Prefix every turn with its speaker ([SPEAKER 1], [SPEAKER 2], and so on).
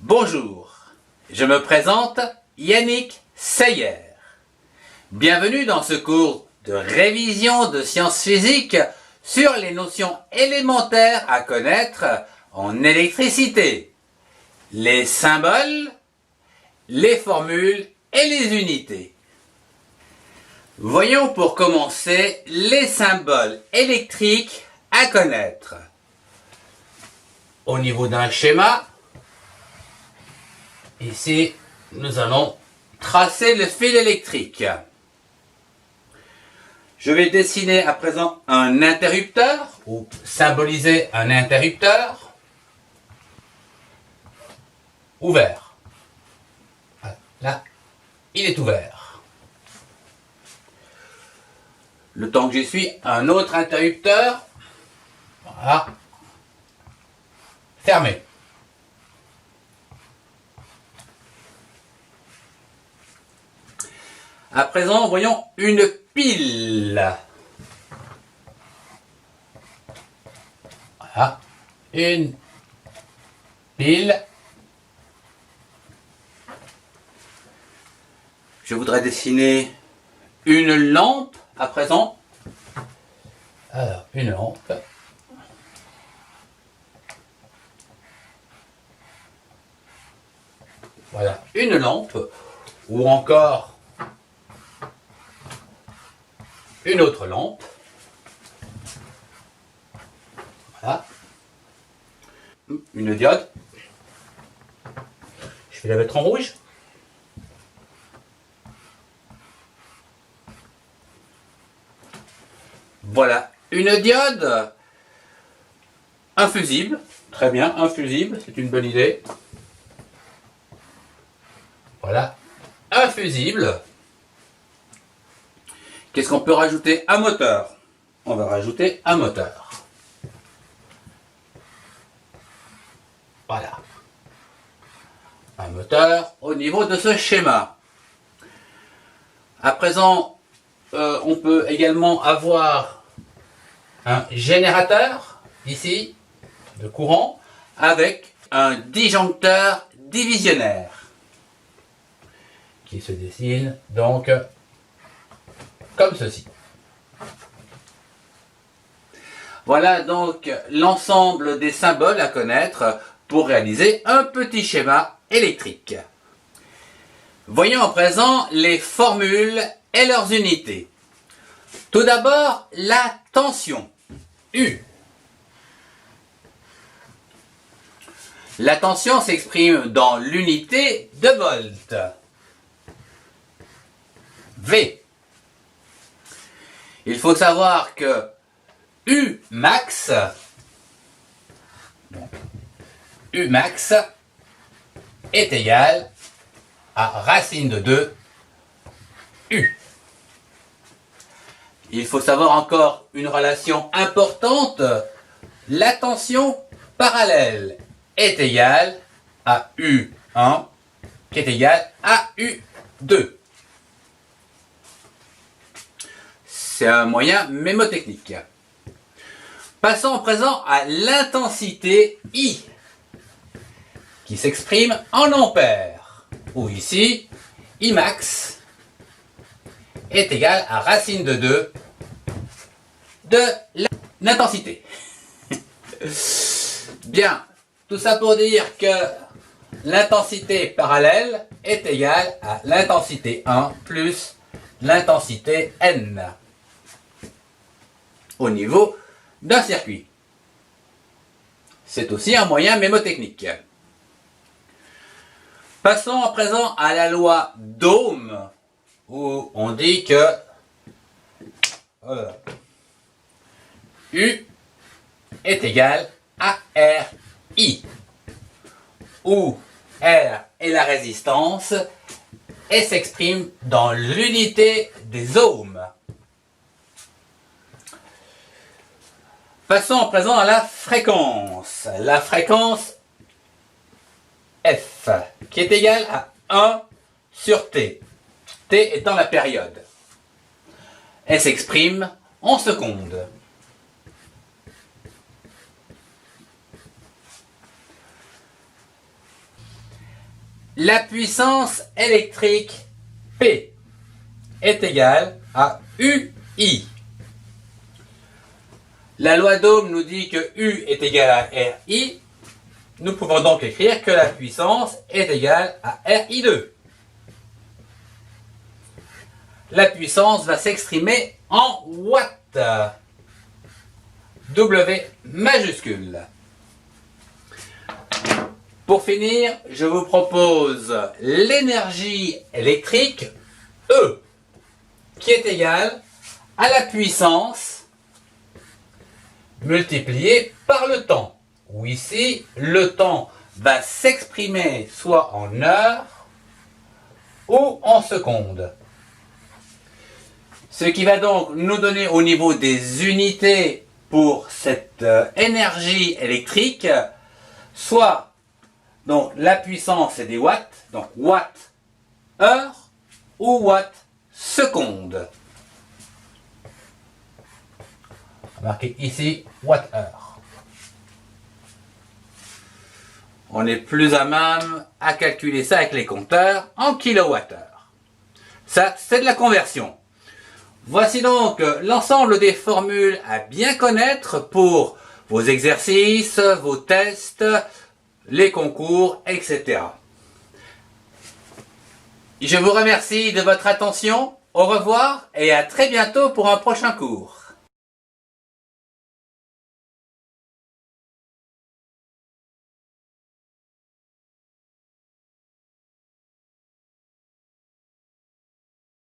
[SPEAKER 1] Bonjour, je me présente Yannick Seyer. Bienvenue dans ce cours de révision de sciences physiques sur les notions élémentaires à connaître en électricité, les symboles, les formules et les unités. Voyons pour commencer les symboles électriques à connaître. Au niveau d'un schéma, ici, nous allons tracer le fil électrique. Je vais dessiner à présent un interrupteur, ou symboliser un interrupteur ouvert. Là, il est ouvert. Le temps que j'y suis, un autre interrupteur, voilà, fermé. À présent, voyons une pile. Voilà, une pile. Je voudrais dessiner une lampe à présent. Alors, une lampe. Voilà, une lampe. Ou encore une autre lampe. Voilà. Une diode. Je vais la mettre en rouge. Voilà, une diode. Un fusible. Très bien, un fusible, c'est une bonne idée. Voilà, un fusible. Qu'est-ce qu'on peut rajouter? Un moteur. On va rajouter un moteur. Voilà. Un moteur au niveau de ce schéma. À présent, on peut également avoir un générateur, ici, de courant, avec un disjoncteur divisionnaire, qui se dessine donc comme ceci. Voilà donc l'ensemble des symboles à connaître pour réaliser un petit schéma électrique. Voyons à présent les formules et leurs unités. Tout d'abord, la tension, U. La tension s'exprime dans l'unité de volt. V. Il faut savoir que U max est égal à racine de 2 U. Il faut savoir encore une relation importante. La tension parallèle est égale à U1 qui est égal à U2. C'est un moyen mémotechnique. Passons à présent à l'intensité I, qui s'exprime en ampères, où ici, I max est égal à racine de 2 de l'intensité. Bien, tout ça pour dire que l'intensité parallèle est égale à l'intensité 1 plus l'intensité N au niveau d'un circuit. C'est aussi un moyen mémotechnique. Passons à présent à la loi d'Ohm, où on dit que U est égal à RI, où R est la résistance et s'exprime dans l'unité des ohms. Passons à présent à la fréquence. La fréquence F, qui est égale à 1 sur T. T étant la période. Elle s'exprime en secondes. La puissance électrique P est égale à UI. La loi d'Ohm nous dit que U est égal à RI. Nous pouvons donc écrire que la puissance est égale à RI2. La puissance va s'exprimer en watts. W majuscule. Pour finir, je vous propose l'énergie électrique E, qui est égale à la puissance multipliée par le temps, où ici, le temps va s'exprimer soit en heures ou en secondes. Ce qui va donc nous donner au niveau des unités pour cette énergie électrique, soit donc la puissance c'est des watts, donc watts heure ou watts seconde. On va marquer ici watt heure. On est plus à même à calculer ça avec les compteurs en kilowattheure. Ça, c'est de la conversion. Voici donc l'ensemble des formules à bien connaître pour vos exercices, vos tests, les concours, etc. Je vous remercie de votre attention. Au revoir et à très bientôt pour un prochain cours.